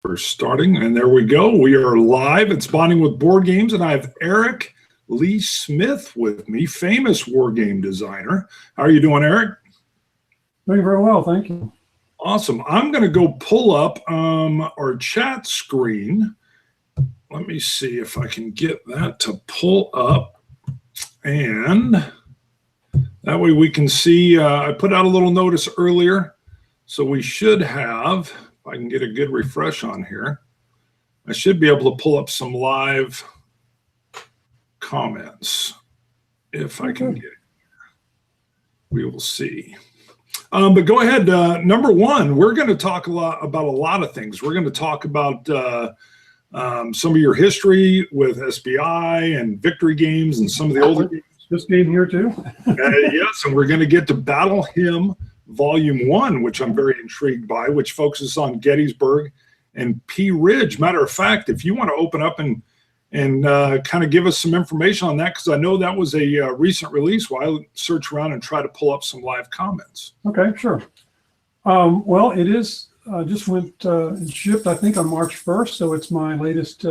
We're starting, and there we go. We are live at Spawning with Board Games, and I have Eric Lee Smith with me, famous war game designer. How are you doing, Eric? Doing very well, thank you. Awesome. I'm going to go pull up our chat screen. Let me see if I can get that to pull up, and that way we can see. I put out a little notice earlier, so we should have, if I can get a good refresh on here, I should be able to pull up some live comments if I can get it. We will see. But go ahead. Number one, we're going to talk about a lot of things. We're going to talk about some of your history with SBI and victory games and some of the older games. This game here too? Yes, and we're going to get to Battle Hymn Volume 1, which I'm very intrigued by, which focuses on Gettysburg and Pea Ridge. Matter of fact, if you want to open up and kind of give us some information on that, because I know that was a recent release, while I search around and try to pull up some live comments. Okay, sure. Well, it is just went shipped, I think, on March 1st, so it's my latest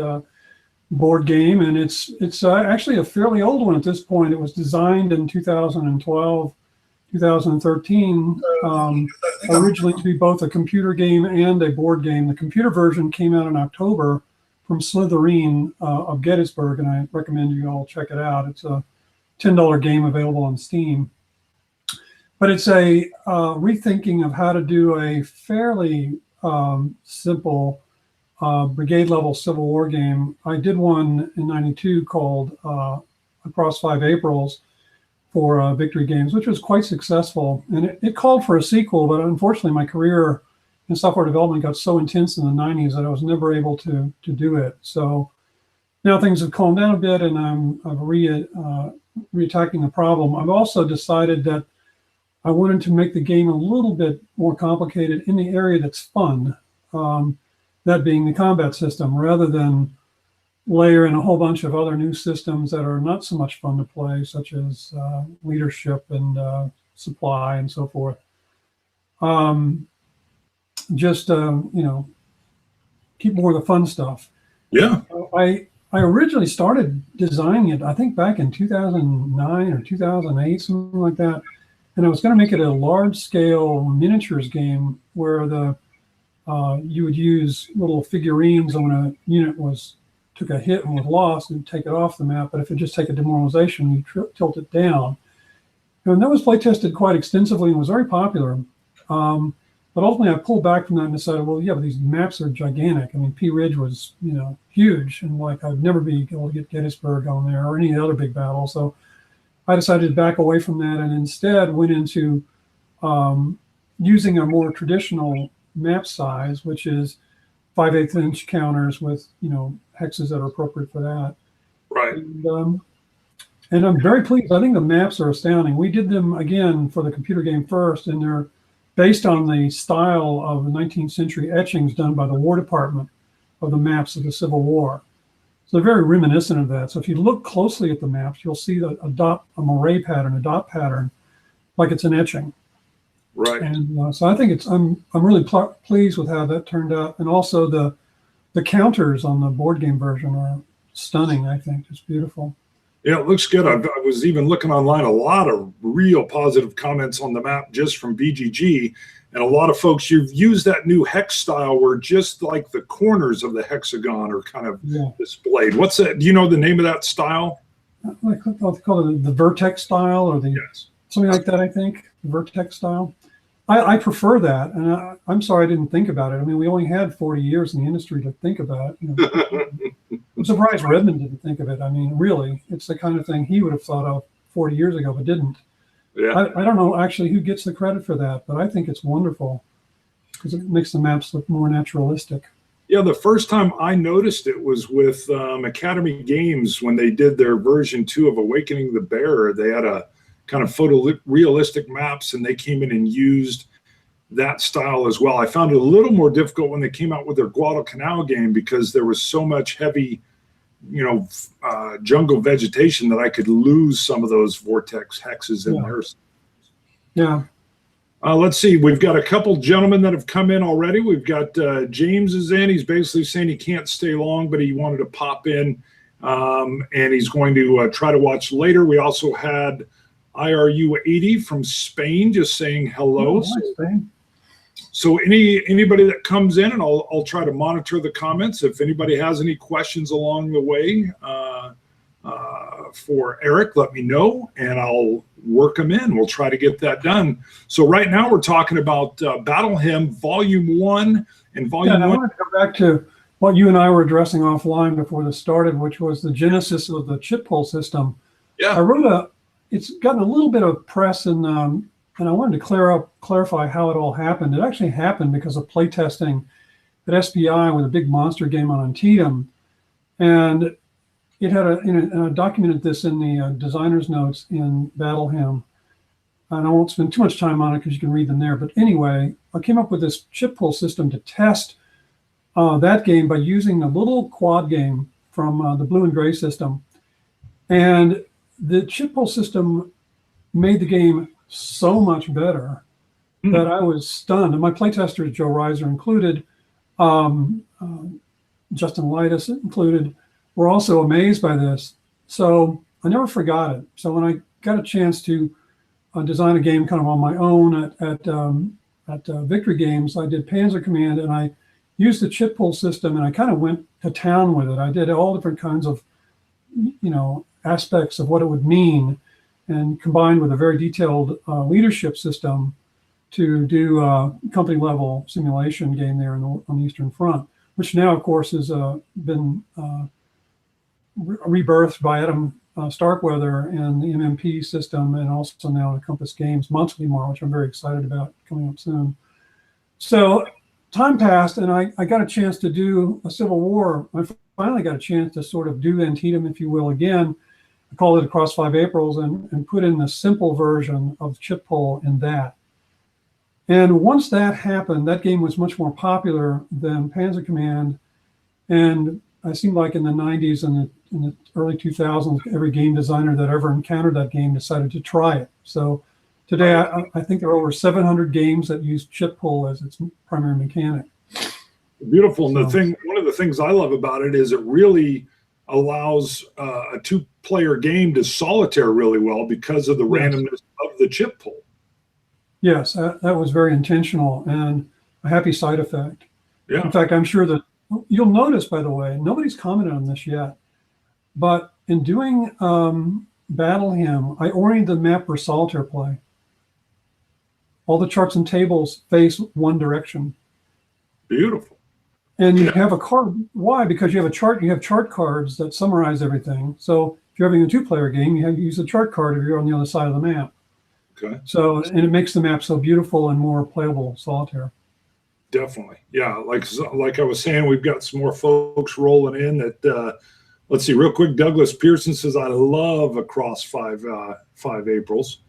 board game, and it's actually a fairly old one at this point. It was designed in 2012, 2013, originally to be both a computer game and a board game. The computer version came out in October from Slytherin of Gettysburg, and I recommend you all check it out. It's a $10 game available on Steam. But it's a rethinking of how to do a fairly simple brigade level Civil War game. I did one in '92 called Across 5 Aprils for Victory Games, which was quite successful. And it called for a sequel, but unfortunately my career in software development got so intense in the 90s that I was never able to do it. So now things have calmed down a bit, and I'm reattacking the problem. I've also decided that I wanted to make the game a little bit more complicated in the area that's fun, that being the combat system, rather than layer in a whole bunch of other new systems that are not so much fun to play, such as leadership and supply and so forth. Just keep more of the fun stuff. Yeah. I originally started designing it, I think back in 2009 or 2008, something like that. And I was going to make it a large-scale miniatures game where you would use little figurines, and when a unit took a hit and was lost, and take it off the map. But if it just take a demoralization, you tilt it down. And that was play tested quite extensively and was very popular. But ultimately, I pulled back from that and decided, well, yeah, but these maps are gigantic. I mean, Pea Ridge was, huge, and like I'd never be able to get Gettysburg on there or any other big battle. So I decided to back away from that and instead went into using a more traditional map size, which is 5/8 inch counters with hexes that are appropriate for that. Right. And I'm very pleased. I think the maps are astounding. We did them again for the computer game first, and they're based on the style of the 19th century etchings done by the War Department of the maps of the Civil War. So they're very reminiscent of that. So if you look closely at the maps, you'll see a moire pattern, a dot pattern, like it's an etching. Right. And so I think I'm really pleased with how that turned out. And also the counters on the board game version are stunning, I think. It's beautiful. Yeah, it looks good. I was even looking online, a lot of real positive comments on the map just from BGG. And a lot of folks, you've used that new hex style where just like the corners of the hexagon are kind of displayed. What's that? Do you know the name of that style? I call it the vertex style, or something like that, I think, the vertex style. I prefer that, and I'm sorry I didn't think about it. I mean, we only had 40 years in the industry to think about it. I'm surprised Redmond didn't think of it. I mean, really, it's the kind of thing he would have thought of 40 years ago, but didn't. Yeah. I don't know actually who gets the credit for that, but I think it's wonderful because it makes the maps look more naturalistic. Yeah, the first time I noticed it was with Academy Games when they did their version 2 of Awakening the Bearer. They had a kind of photorealistic maps, and they came in and used that style as well. I found it a little more difficult when they came out with their Guadalcanal game because there was so much heavy, jungle vegetation that I could lose some of those vortex hexes in there. Yeah. Let's see. We've got a couple gentlemen that have come in already. We've got James is in. He's basically saying he can't stay long, but he wanted to pop in, and he's going to try to watch later. We also had IRU 80 from Spain just saying hello. Oh, nice, Spain. So anybody that comes in, and I'll try to monitor the comments. If anybody has any questions along the way for Eric, let me know, and I'll work them in. We'll try to get that done. So right now we're talking about Battle Hymn Volume 1 and Volume 1. I want to go back to what you and I were addressing offline before this started, which was the genesis of the chip pull system. Yeah. I wrote it's gotten a little bit of press, and I wanted to clarify how it all happened. It actually happened because of playtesting at SPI with a big monster game on Antietam. And it had and I documented this in the designer's notes in Battle Hymn. And I won't spend too much time on it because you can read them there. But anyway, I came up with this chip pull system to test that game by using the little quad game from the blue and gray system. And the chip pull system made the game so much better that I was stunned. And my playtesters, Joe Reiser included, Justin Lightus included, were also amazed by this. So I never forgot it. So when I got a chance to design a game kind of on my own at Victory Games, I did Panzer Command, and I used the chip pull system, and I kind of went to town with it. I did all different kinds of, aspects of what it would mean, and combined with a very detailed leadership system to do company level simulation game there on the Eastern Front, which now, of course, has been rebirthed by Adam Starkweather and the MMP system, and also now the Compass Games monthly more, which I'm very excited about coming up soon. So time passed, and I got a chance to do a Civil War. I finally got a chance to sort of do Antietam, if you will, again. I called it Across 5 Aprils, and put in the simple version of chip pull in that. And once that happened, that game was much more popular than Panzer Command. And I seemed like in the 90s and in the early 2000s, every game designer that ever encountered that game decided to try it. So today, I think there are over 700 games that use chip pull as its primary mechanic. Beautiful. And one of the things I love about it is it really allows a two-player game to solitaire really well because of the randomness of the chip pull. Yes, that was very intentional and a happy side effect. Yeah. In fact, I'm sure that you'll notice, by the way, nobody's commented on this yet, but in doing Battle Hymn, I oriented the map for solitaire play. All the charts and tables face one direction. Beautiful. And you have a card. Why? Because you have a chart. You have chart cards that summarize everything. So if you're having a two-player game, you have to use a chart card if you're on the other side of the map. Okay. So, and it makes the map so beautiful and more playable solitaire. Definitely. Yeah. Like I was saying, we've got some more folks rolling in that, let's see real quick. Douglas Pearson says, I love Across 5 Aprils.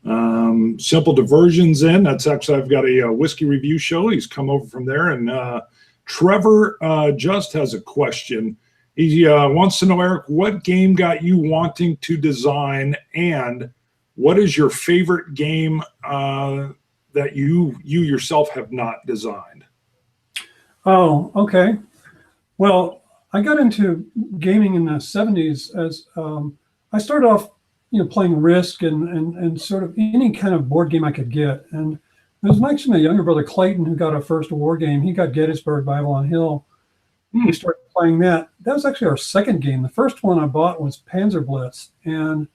Simple Diversions in. That's actually, I've got a whiskey review show. He's come over from there. And Trevor just has a question. He wants to know, Eric, what game got you wanting to design, and what is your favorite game that you yourself have not designed? Oh, okay. Well, I got into gaming in the 70s as I started off, playing Risk and sort of any kind of board game I could get. And it was actually my younger brother Clayton who got our first war game. He got Gettysburg by Avalon Hill. We started playing that. That was actually our second game. The first one I bought was Panzer Blitz, and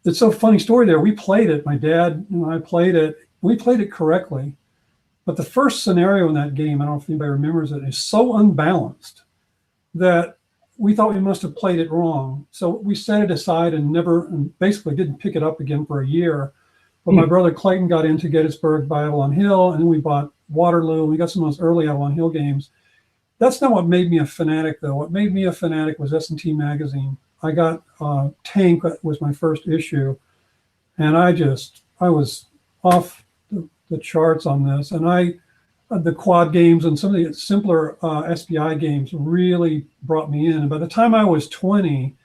it's a funny story there. We played it. My dad and I played it. We played it correctly. But the first scenario in that game, I don't know if anybody remembers it, is so unbalanced that we thought we must have played it wrong. So we set it aside and basically didn't pick it up again for a year. But my brother Clayton got into Gettysburg by Avalon Hill, and then we bought Waterloo, and we got some of those early Avalon Hill games. That's not what made me a fanatic, though. What made me a fanatic was S&T Magazine. I got Tank, that was my first issue, and I was off the charts on this. And the quad games and some of the simpler SPI games really brought me in. And by the time I was 20,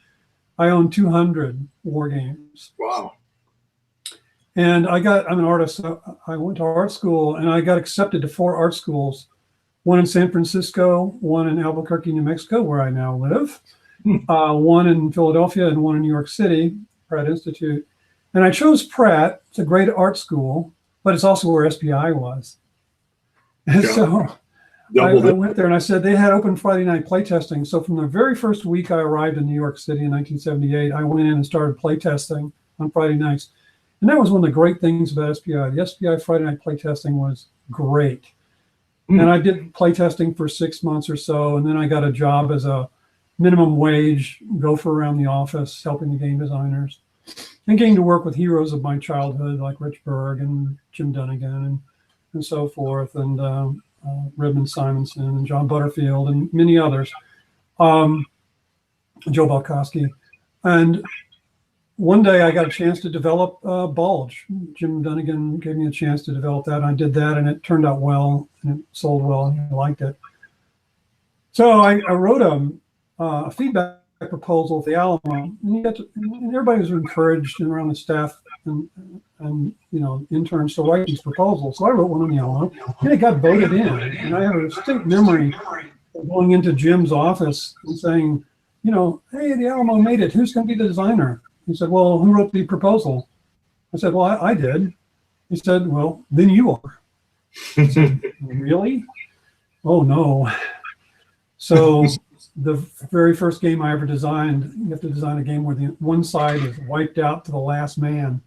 I owned 200 war games. Wow. And I'm an artist, so I went to art school, and I got accepted to 4 art schools, one in San Francisco, one in Albuquerque, New Mexico, where I now live, one in Philadelphia, and one in New York City, Pratt Institute. And I chose Pratt. It's a great art school, but it's also where SPI was. And so I went there, and I said they had open Friday night playtesting. So from the very first week I arrived in New York City in 1978, I went in and started playtesting on Friday nights. And that was one of the great things about SPI. The SPI Friday night playtesting was great. And I did playtesting for 6 months or so, and then I got a job as a minimum wage gopher around the office, helping the game designers, and getting to work with heroes of my childhood like Rich Berg and Jim Dunnigan and so forth, and Redmond Simonson and John Butterfield and many others, Joe Balkowski. And one day I got a chance to develop Bulge. Jim Dunnigan gave me a chance to develop that, and I did that, and it turned out well, and it sold well, and he liked it. So I wrote a feedback proposal for the Alamo, and everybody was encouraged around the staff and interns to write these proposals. So I wrote one on the Alamo, and it got voted in. And I have a distinct memory of going into Jim's office and saying, hey, the Alamo made it. Who's going to be the designer? He said, well, who wrote the proposal? I said, well, I did. He said, well, then you are. I said, really? Oh, no. So the very first game I ever designed, you have to design a game where the one side is wiped out to the last man.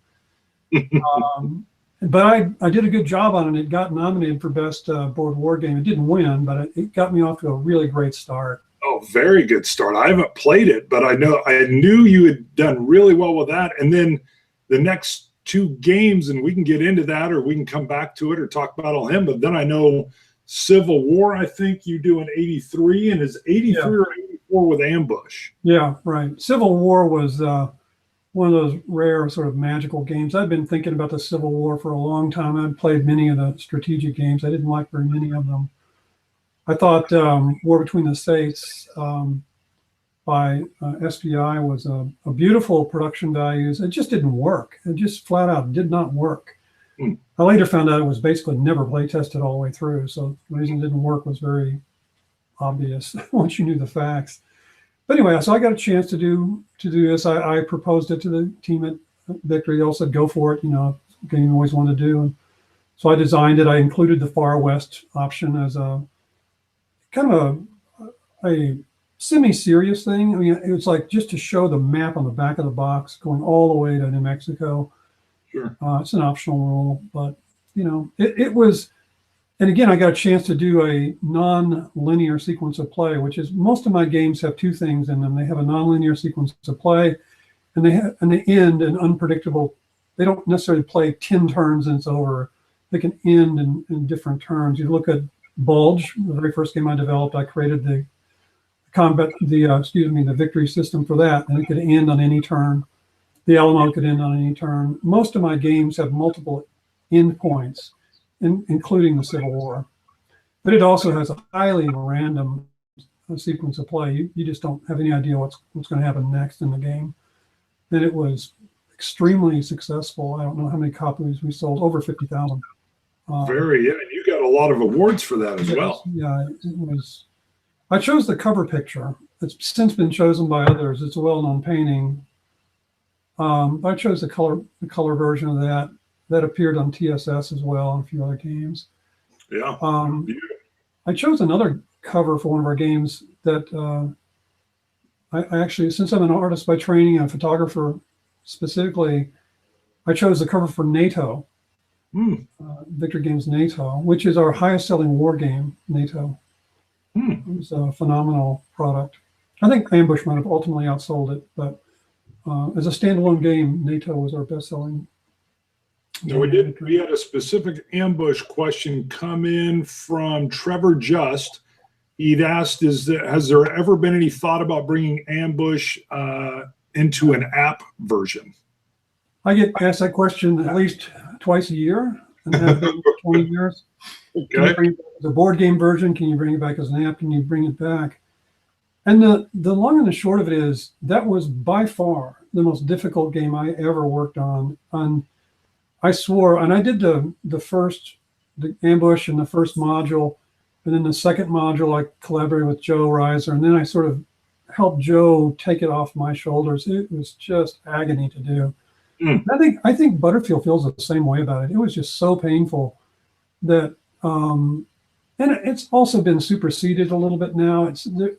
But I did a good job on it. It got nominated for Best Board War Game. It didn't win, but it got me off to a really great start. Oh, very good start. I haven't played it, but I knew you had done really well with that. And then the next 2 games, and we can get into that, or we can come back to it or talk about all him. But then I know Civil War, I think you do in 83, and is 83 or 84 with Ambush. Yeah, right. Civil War was one of those rare sort of magical games. I've been thinking about the Civil War for a long time. I've played many of the strategic games. I didn't like very many of them. I thought War Between the States by SPI was a beautiful production values. It just didn't work. It just flat out did not work. I later found out it was basically never play tested all the way through. So the reason it didn't work was very obvious once you knew the facts. But anyway, so I got a chance to do this. I proposed it to the team at Victory. They all said, go for it, game you always wanted to do. And so I designed it. I included the Far West option as a kind of a semi-serious thing. I mean, it was like just to show the map on the back of the box going all the way to New Mexico. Sure. It's an optional rule, but it was. And again, I got a chance to do a non-linear sequence of play, which is most of my games have 2 things in them. They have a non-linear sequence of play, and they end in unpredictable. They don't necessarily play 10 turns and it's over. They can end in different turns. You look at Bulge, the very first game I developed. I created the victory system for that, and it could end on any turn. The Alamo could end on any turn. Most of my games have multiple end points, including the Civil War. But it also has a highly random sequence of play. You just don't have any idea what's going to happen next in the game. And it was extremely successful. I don't know how many copies we sold, over 50,000. And you got a lot of awards for that as well. Yeah, it was. I chose the cover picture. It's since been chosen by others. It's a well-known painting. I chose the color version of that. That appeared on TSS as well and a few other games. Yeah. I chose another cover for one of our games that I actually, since I'm an artist by training and a photographer specifically, I chose the cover for NATO, Victor Games NATO, which is our highest selling war game, NATO. It was a phenomenal product. I think Ambush might have ultimately outsold it, but as a standalone game, NATO was our best selling. No, we had a specific Ambush question come in from Trevor Just. He'd asked, has there ever been any thought about bringing Ambush into an app version? I get asked that question at least twice a year, and have been for 20 years. Okay. Can you bring it back as a board game version? Can you bring it back as an app? Can you bring it back? And the long and the short of it is that was by far the most difficult game I ever worked on. I swore, and I did the ambush in the first module, and then the second module I collaborated with Joe Reiser, and then I sort of helped Joe take it off my shoulders. It was just agony to do. I think Butterfield feels the same way about it. It was just so painful that, and it's also been superseded a little bit now. It's the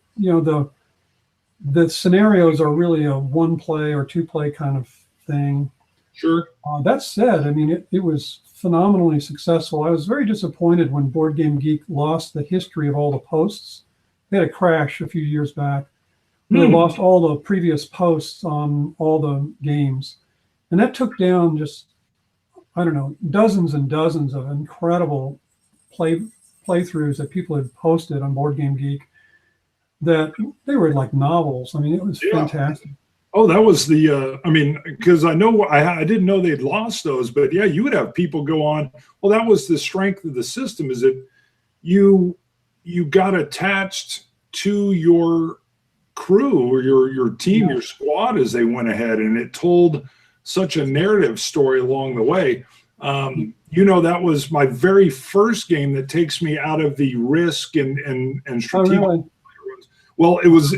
scenarios are really a 1-play or 2-play kind of thing. Sure. That said, I mean, it was phenomenally successful. I was very disappointed when Board Game Geek lost the history of all the posts. They had a crash a few years back. They lost all the previous posts on all the games. And that took down just, I don't know, dozens and dozens of incredible playthroughs that people had posted on Board Game Geek, that they were like novels. I mean, it was fantastic. Oh, that was the, I mean, because I know, I didn't know they'd lost those, but yeah, you would have people go on. Well, that was the strength of the system, is that you got attached to your crew or your team, your squad, as they went ahead, and it told such a narrative story along the way. That was my very first game that takes me out of the risk and strategic. Oh, really? Well, it was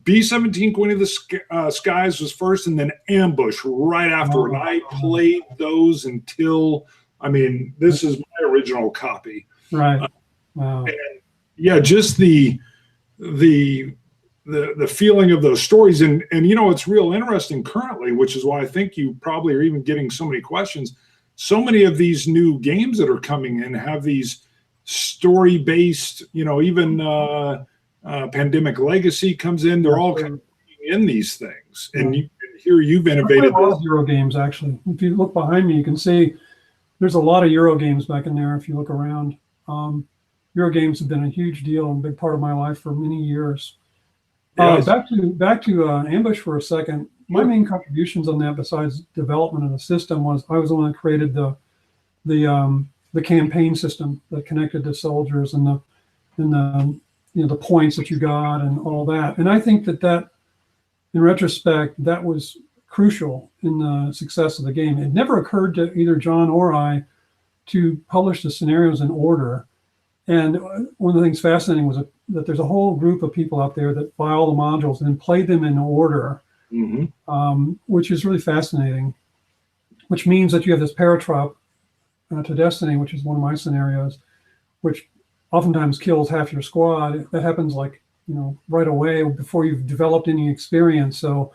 B-17 Queen of the Skies was first, and then Ambush right after. And I played those until, I mean, this is my original copy. Right. Wow. And yeah, just the feeling of those stories. And it's real interesting currently, which is why I think you probably are even getting so many questions. So many of these new games that are coming in have these story-based, even Pandemic Legacy comes in. They're all kind of in these things. And here you've innovated. A lot of Euro games, actually. If you look behind me, you can see there's a lot of Euro games back in there if you look around. Euro games have been a huge deal and a big part of my life for many years. Back to Ambush for a second. My main contributions on that, besides development of the system, was I was the one that created the campaign system that connected the soldiers and the points that you got and all that. And I think that in retrospect, that was crucial in the success of the game. It never occurred to either John or I to publish the scenarios in order. And one of the things fascinating was that there's a whole group of people out there that buy all the modules and play them in order, which is really fascinating, which means that you have this paratrop to Destiny, which is one of my scenarios, which oftentimes kills half your squad. That happens right away before you've developed any experience. So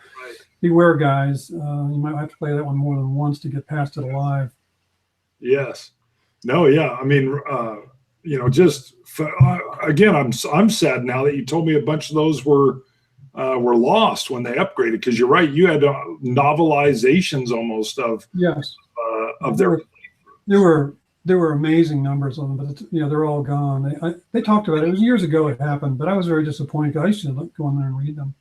beware, guys. You might have to play that one more than once to get past it alive. Yes. No, yeah. I mean, again, I'm sad now that you told me a bunch of those were lost when they upgraded, because you're right. You had novelizations almost of their. There were amazing numbers on them, but they're all gone. They talked about it. It was years ago it happened, but I was very disappointed. I used to go in there and read them.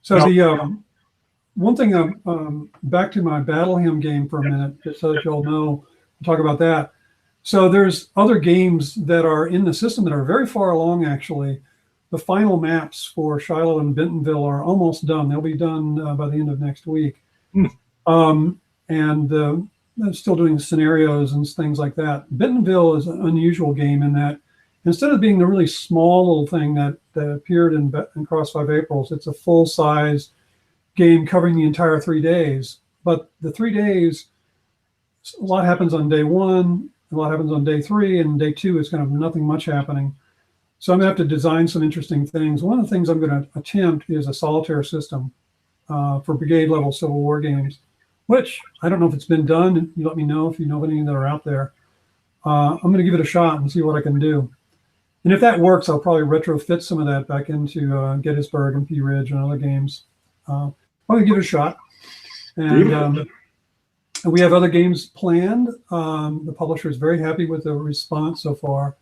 So the one thing, back to my Battle Hymn game for a minute, just so that you all know, I'll talk about that. So there's other games that are in the system that are very far along, actually. The final maps for Shiloh and Bentonville are almost done. They'll be done by the end of next week. I'm still doing scenarios and things like that. Bentonville is an unusual game in that instead of being the really small little thing that appeared in Cross 5 Aprils, it's a full-size game covering the entire 3 days. But the 3 days, a lot happens on day one, a lot happens on day 3, and day 2 is kind of nothing much happening. So I'm going to have to design some interesting things. One of the things I'm going to attempt is a solitaire system for brigade-level Civil War games, which I don't know if it's been done. You let me know if you know of any that are out there. I'm going to give it a shot and see what I can do. And if that works, I'll probably retrofit some of that back into Gettysburg and Pea Ridge and other games. I'm going to give it a shot. And we have other games planned. The publisher is very happy with the response so far.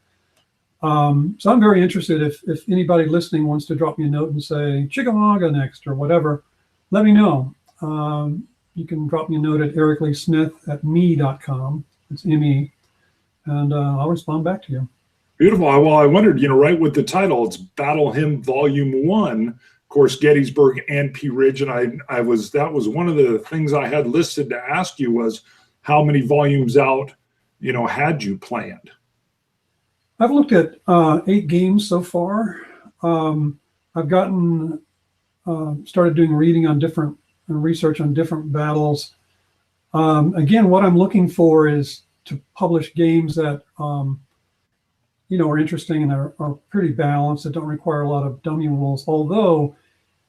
So I'm very interested. If anybody listening wants to drop me a note and say, Chickamauga next or whatever, let me know. You can drop me a note at ericleesmith@me.com. It's M-E. And I'll respond back to you. Beautiful. Well, I wondered, right with the title, it's Battle Hymn Volume 1, of course, Gettysburg and Pea Ridge. And that was one of the things I had listed to ask you was, how many volumes out, had you planned? I've looked at 8 games so far. I've gotten started doing reading on different research on different battles. Again, what I'm looking for is to publish games that are interesting and are pretty balanced, that don't require a lot of dummy rules. Although,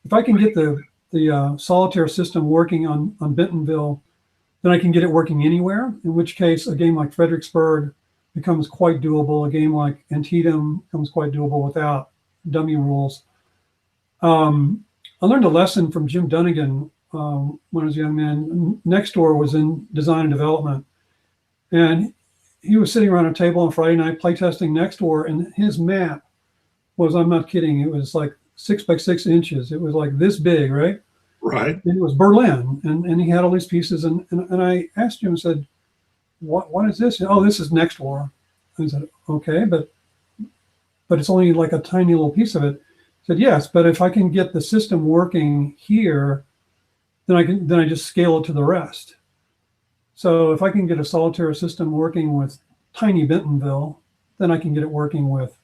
if I can get the solitaire system working on Bentonville, then I can get it working anywhere, in which case a game like Fredericksburg becomes quite doable. A game like Antietam becomes quite doable without dummy rules. I learned a lesson from Jim Dunnigan when I was a young man. Next Door was in design and development, and he was sitting around a table on Friday night playtesting Next Door, and his map was, I'm not kidding, it was like 6 by 6 inches. It was like this big, right? Right. And it was Berlin, and he had all these pieces, and I asked him, I said, what is this? Oh, this is Next Door. I said, okay, but it's only like a tiny little piece of it. I said, yes, but if I can get the system working here, then I just scale it to the rest. So if I can get a solitaire system working with tiny Bentonville, then I can get it working with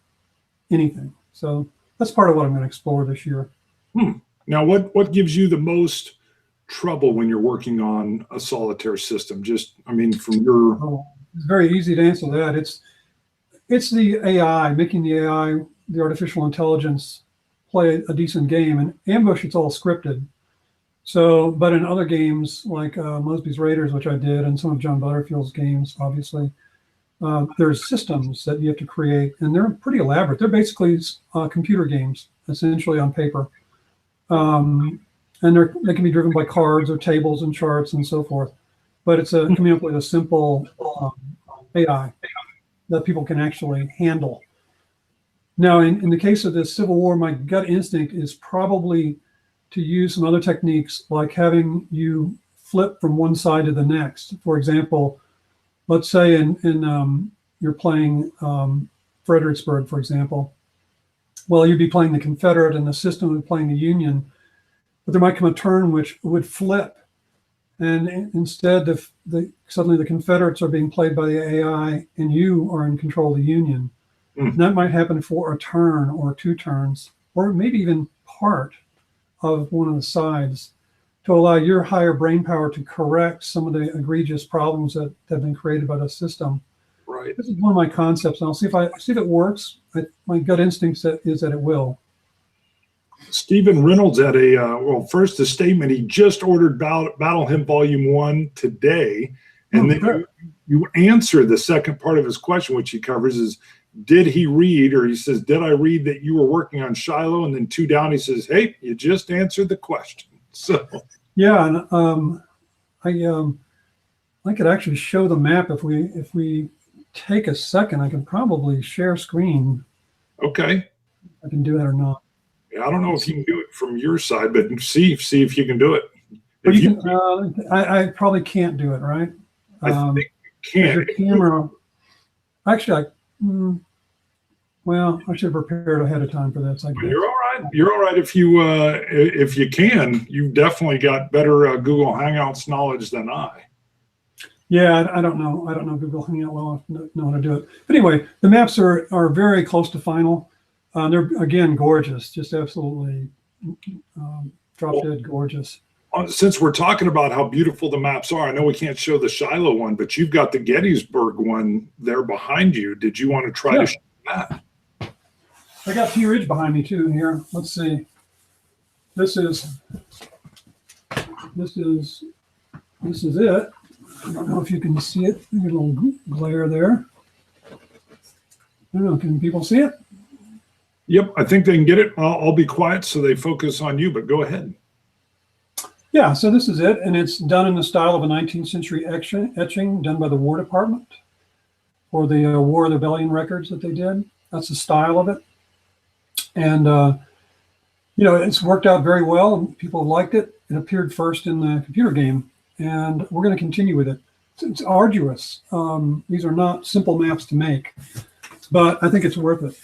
anything. So that's part of what I'm going to explore this year. Now, what gives you the most trouble when you're working on a solitaire system? From your... It's very easy to answer that. It's the AI, making the AI, the artificial intelligence, play a decent game. And Ambush, it's all scripted. So, but in other games like Mosby's Raiders, which I did, and some of John Butterfield's games, obviously, there's systems that you have to create, and they're pretty elaborate. They're basically computer games, essentially on paper. And they can be driven by cards or tables and charts and so forth. But it's coming up with a simple AI that people can actually handle. Now, in the case of this Civil War, my gut instinct is probably to use some other techniques, like having you flip from one side to the next. For example, let's say you're playing Fredericksburg, for example. Well, you'd be playing the Confederate and the system would be playing the Union, but there might come a turn which would flip. And instead, suddenly the Confederates are being played by the AI and you are in control of the Union. And that might happen for a turn or 2 turns, or maybe even part of one of the sides, to allow your higher brain power to correct some of the egregious problems that have been created by the system. Right. This is one of my concepts, and I'll see if it works. My gut instinct is that it will. Stephen Reynolds had first a statement. He just ordered Battle Hymn Volume 1 today, and then you answer the second part of his question, which he covers is, did he read, or he says, did I read that you were working on Shiloh? And then 2 down, he says, hey, you just answered the question. So yeah, and I could actually show the map if we take a second. I can probably share screen. Okay. I can do that or not. Yeah, I don't know if you can do it from your side, but see if you can do it. But I probably can't do it, right? I think you can. Your camera. Actually, I should have prepared ahead of time for this. I guess. You're all right. You're all right if you can. You've definitely got better Google Hangouts knowledge than I. Yeah, I don't know. I don't know Google Hangout well enough to know how to do it. But anyway, the maps are very close to final. They're, again, gorgeous, just absolutely drop dead gorgeous. Since we're talking about how beautiful the maps are, I know we can't show the Shiloh one, but you've got the Gettysburg one there behind you. Did you want to try to show that? I got Pea Ridge behind me too here. Let's see. This is it. I don't know if you can see it. There's a little glare there. I don't know. Can people see it? Yep, I think they can get it. I'll be quiet so they focus on you, but go ahead. Yeah, so this is it, and it's done in the style of a 19th century etching done by the War Department for the War of the Rebellion records that they did. That's the style of it. And, it's worked out very well, and people have liked it. It appeared first in the computer game, and we're going to continue with it. It's arduous. These are not simple maps to make, but I think it's worth it.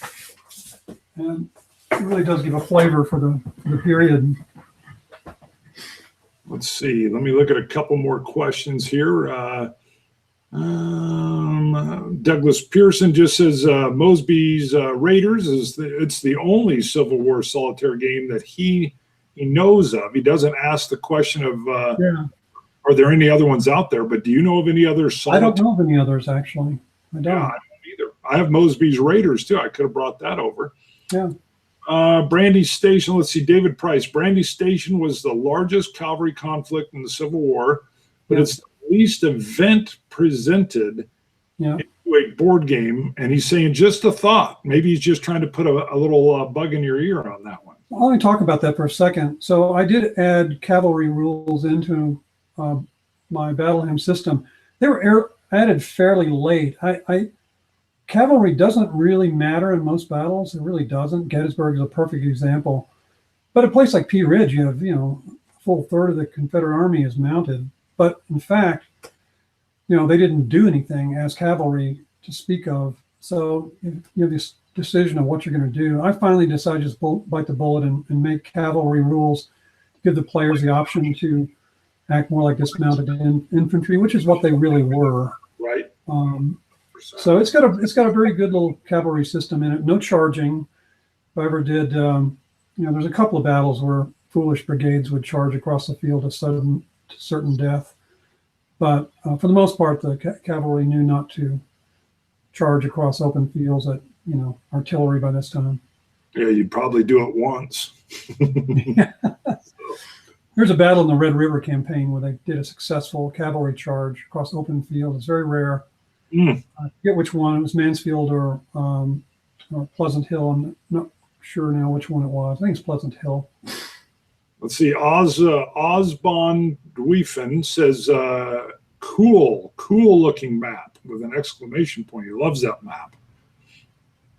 And it really does give a flavor for the period. Let's see. Let me look at a couple more questions here. Douglas Pearson just says Mosby's Raiders it's the only Civil War solitaire game that he knows of. He doesn't ask the question of are there any other ones out there, but do you know of any other solitaire? I don't know of any others, actually. I don't. Yeah, I don't either. I have Mosby's Raiders too. I could have brought that over. Yeah. Brandy Station, let's see, David Price. Brandy Station was the largest cavalry conflict in the Civil War, but it's the least event presented into a board game. And he's saying just a thought. Maybe he's just trying to put a little bug in your ear on that one. I'll only talk about that for a second. So I did add cavalry rules into my Battle Hymn system. They were added fairly late. Cavalry doesn't really matter in most battles. It really doesn't. Gettysburg is a perfect example. But a place like Pea Ridge, you have, a full third of the Confederate Army is mounted. But in fact, they didn't do anything as cavalry to speak of. So you have this decision of what you're going to do. I finally decided to just bite the bullet and make cavalry rules, give the players the option to act more like dismounted infantry, which is what they really were. Right. So it's got a very good little cavalry system in it. No charging. If I ever did, there's a couple of battles where foolish brigades would charge across the field to certain death. But for the most part, the cavalry knew not to charge across open fields at, artillery by this time. Yeah, you'd probably do it once. There's a battle in the Red River campaign where they did a successful cavalry charge across open field. It's very rare. I forget which one. It was Mansfield or Pleasant Hill. I'm not sure now which one it was. I think it's Pleasant Hill. Let's see. Osbon Dweefen says, cool looking map with an exclamation point. He loves that map.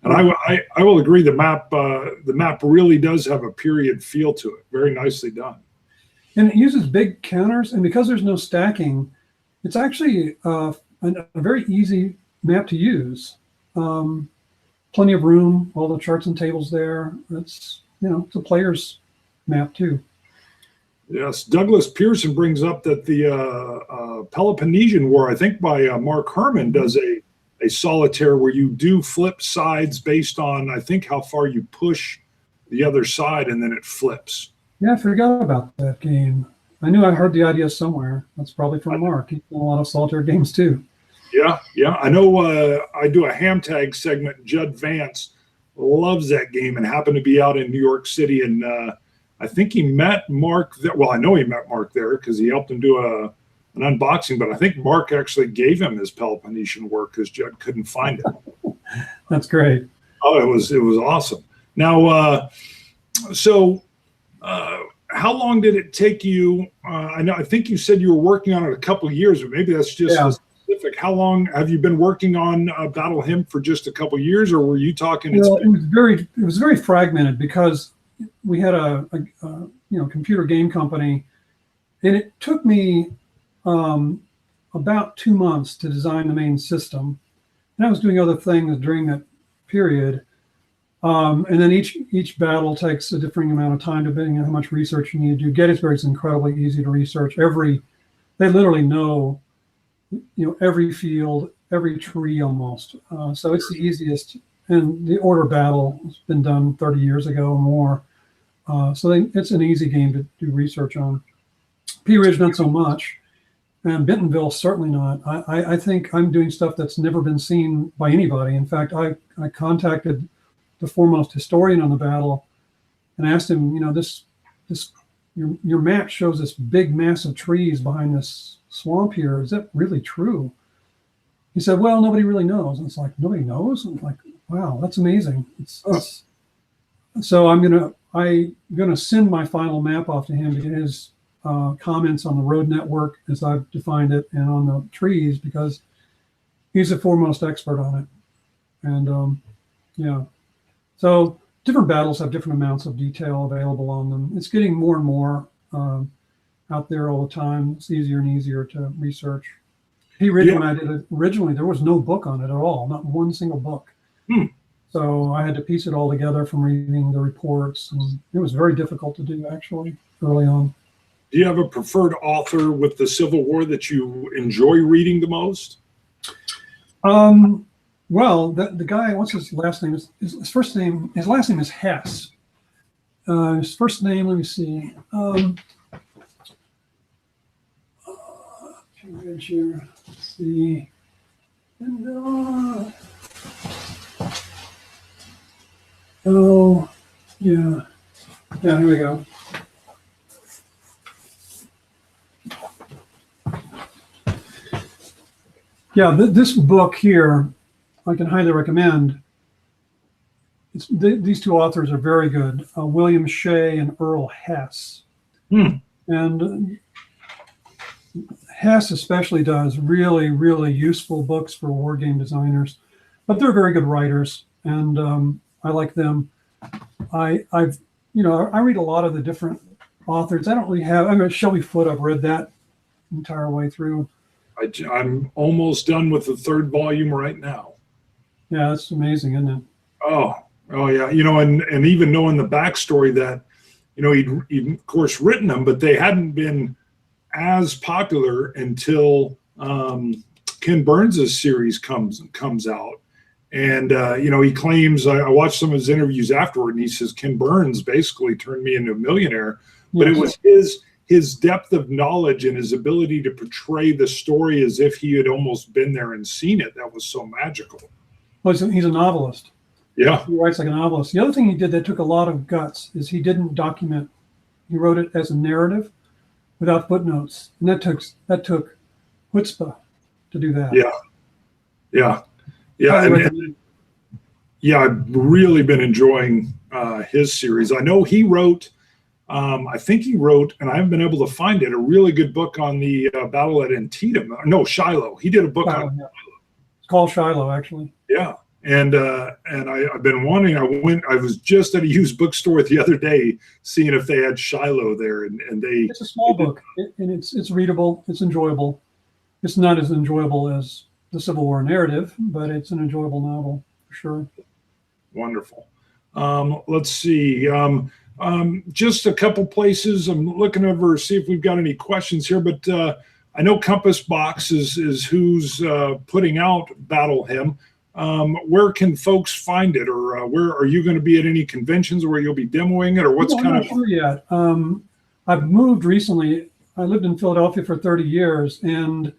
And I will agree the map really does have a period feel to it. Very nicely done. And it uses big counters. And because there's no stacking, it's actually a very easy map to use. Plenty of room, all the charts and tables there. It's a player's map too. Yes, Douglas Pearson brings up that the Peloponnesian War, I think by Mark Herman, does a solitaire where you do flip sides based on, I think, how far you push the other side, and then it flips. Yeah, I forgot about that game. I knew I heard the idea somewhere. That's probably from Mark. He's done a lot of solitaire games too. Yeah. I know I do a ham tag segment. Judd Vance loves that game and happened to be out in New York City. And I think he met Mark there. Well, I know he met Mark there because he helped him do an unboxing. But I think Mark actually gave him his Peloponnesian work because Judd couldn't find it. That's great. Oh, it was awesome. Now, how long did it take you? I think you said you were working on it a couple of years, but maybe that's just specific. How long have you been working on Battle Hymn for? Just a couple of years, or were you talking? Well, it was very fragmented because we had a computer game company, and it took me about 2 months to design the main system, and I was doing other things during that period. And then each battle takes a differing amount of time depending on how much research you need to do. Gettysburg is incredibly easy to research. They literally know, every field, every tree almost. So it's the easiest. And the order battle has been done 30 years ago or more. It's an easy game to do research on. Pea Ridge, not so much. And Bentonville, certainly not. I think I'm doing stuff that's never been seen by anybody. In fact, I contacted the foremost historian on the battle and asked him, your map shows this big mass of trees behind this swamp here. Is that really true? He said, well, nobody really knows. And it's like, nobody knows? And I'm like, wow, that's amazing. So I'm gonna send my final map off to him to get his comments on the road network as I've defined it and on the trees, because he's the foremost expert on it. And so different battles have different amounts of detail available on them. It's getting more and more out there all the time. It's easier and easier to research. When I did it originally, there was no book on it at all, not one single book. So I had to piece it all together from reading the reports, and it was very difficult to do actually early on. Do you have a preferred author with the Civil War that you enjoy reading the most? Well, the guy, what's his last name? His last name is Hess. His first name, let me see. Here. Let's see. And, oh, yeah. Yeah, here we go. Yeah, this book here, I can highly recommend. These two authors are very good, William Shea and Earl Hess. And Hess especially does really, really useful books for war game designers, but they're very good writers, and I like them. I read a lot of the different authors. I don't really have. I mean, Shelby Foote, I've read that entire way through. I'm almost done with the 3rd volume right now. Yeah, that's amazing, isn't it? Oh yeah. And even knowing the backstory that, he'd of course written them, but they hadn't been as popular until Ken Burns' series comes out. And, he claims, I watched some of his interviews afterward, and he says, Ken Burns basically turned me into a millionaire. But it was his depth of knowledge and his ability to portray the story as if he had almost been there and seen it. That was so magical. Well, he's a novelist. Yeah. He writes like a novelist. The other thing he did that took a lot of guts is he didn't document. He wrote it as a narrative without footnotes. And that took chutzpah to do that. Yeah. I've really been enjoying his series. I know he wrote, I think he wrote, and I haven't been able to find it, a really good book on the battle at Antietam. No, Shiloh. He did a book on Shiloh. It's called Shiloh, actually. Yeah. And I've been wanting. I was just at a used bookstore the other day, seeing if they had Shiloh there, and they. It's a small book, and it's readable. It's enjoyable. It's not as enjoyable as the Civil War narrative, but it's an enjoyable novel for sure. Wonderful. Let's see. Just a couple places. I'm looking over, see if we've got any questions here, but I know Compass Box is who's putting out Battle Hymn. Where can folks find it, or where are you going to be at any conventions where you'll be demoing it, or what's kind of? I'm not sure yet. I've moved recently. I lived in Philadelphia for 30 years, and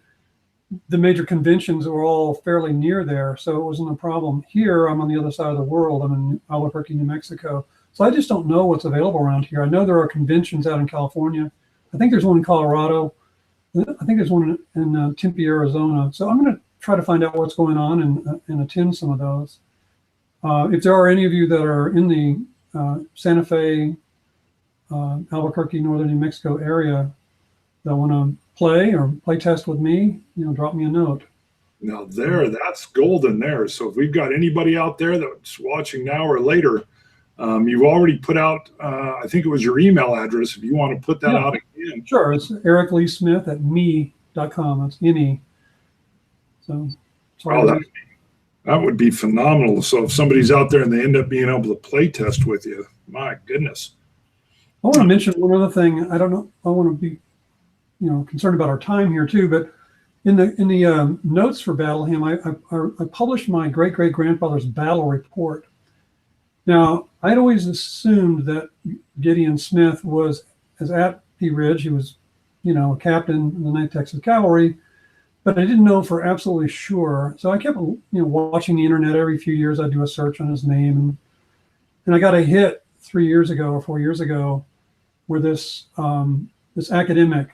the major conventions were all fairly near there, so it wasn't a problem. Here, I'm on the other side of the world. I'm in Albuquerque, New Mexico, so I just don't know what's available around here. I know there are conventions out in California. I think there's one in Colorado. I think there's one in Tempe, Arizona. So I'm going to try to find out what's going on and attend some of those. If there are any of you that are in the Santa Fe, Albuquerque, northern New Mexico area that want to play test with me, drop me a note. Now that's golden there. So if we've got anybody out there that's watching now or later, you've already put out, I think it was your email address. If you want to put that out again. Sure. It's ericleesmith@me.com. That's me. So that would be phenomenal. So if somebody's out there and they end up being able to play test with you, my goodness. I want to mention one other thing. I don't know. I want to be, concerned about our time here too. But in the notes for Battle Hymn, I published my great-great-grandfather's battle report. Now, I'd always assumed that Gideon Smith was at Pea Ridge. He was, a captain in the 9th Texas Cavalry, but I didn't know for absolutely sure. So I kept, watching the internet every few years. I'd do a search on his name, and I got a hit 3 years ago or 4 years ago, where this academic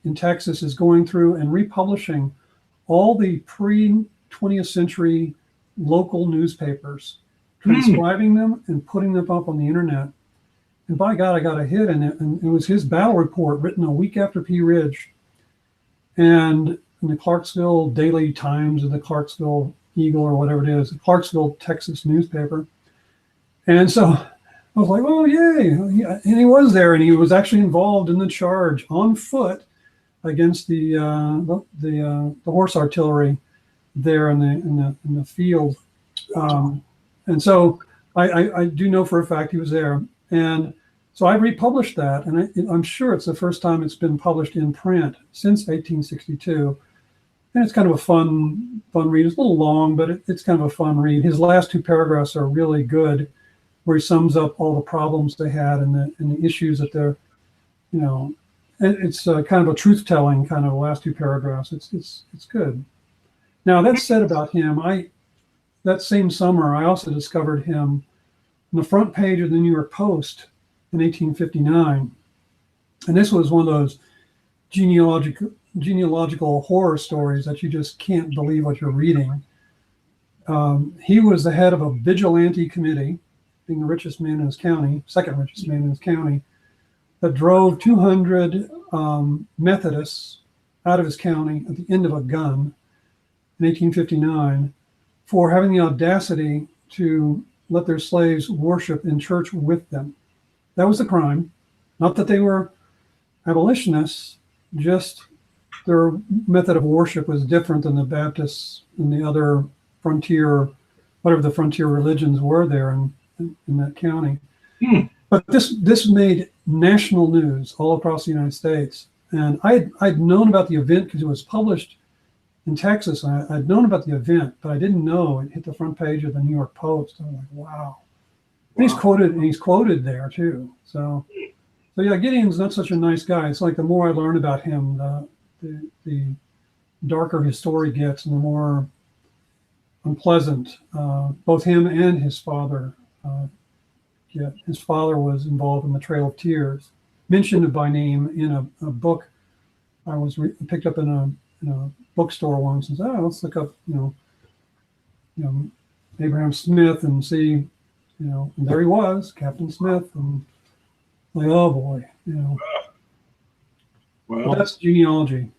in Texas is going through and republishing all the pre-20th century local newspapers, transcribing them and putting them up on the internet. And by God, I got a hit in it. And it was his battle report written a week after Pea Ridge. And in the Clarksville Daily Times or the Clarksville Eagle or whatever it is, the Clarksville, Texas newspaper. And so I was like, oh, yay. And he was there, and he was actually involved in the charge on foot against the horse artillery there in the field. And so I do know for a fact he was there. And so I republished that, and I'm sure it's the first time it's been published in print since 1862. And it's kind of a fun read. It's a little long, but it's kind of a fun read. His last two paragraphs are really good, where he sums up all the problems they had and the issues that they're, and it's kind of a truth-telling kind of last two paragraphs. It's good. Now, that said about him, that same summer, I also discovered him on the front page of the New York Post in 1859. And this was one of those genealogical horror stories that you just can't believe what you're reading. He was the head of a vigilante committee, being the richest man in his county, second richest man in his county, that drove 200 Methodists out of his county at the end of a gun in 1859 for having the audacity to let their slaves worship in church with them. That was the crime. Not that they were abolitionists, just their method of worship was different than the Baptists and the other frontier, whatever the frontier religions were there in that county. But this made national news all across the United States. And I'd known about the event because it was published in Texas. I'd known about the event, but I didn't know it hit the front page of the New York Post. I'm like, wow. And he's quoted there too. So yeah, Gideon's not such a nice guy. It's like the more I learn about him, the darker his story gets, and the more unpleasant both him and his father get. His father was involved in the Trail of Tears, mentioned by name in a book I was picked up in a bookstore once, and said, "Oh, let's look up, Abraham Smith and see, and there he was, Captain Smith, and like, oh boy, Well, but that's genealogy.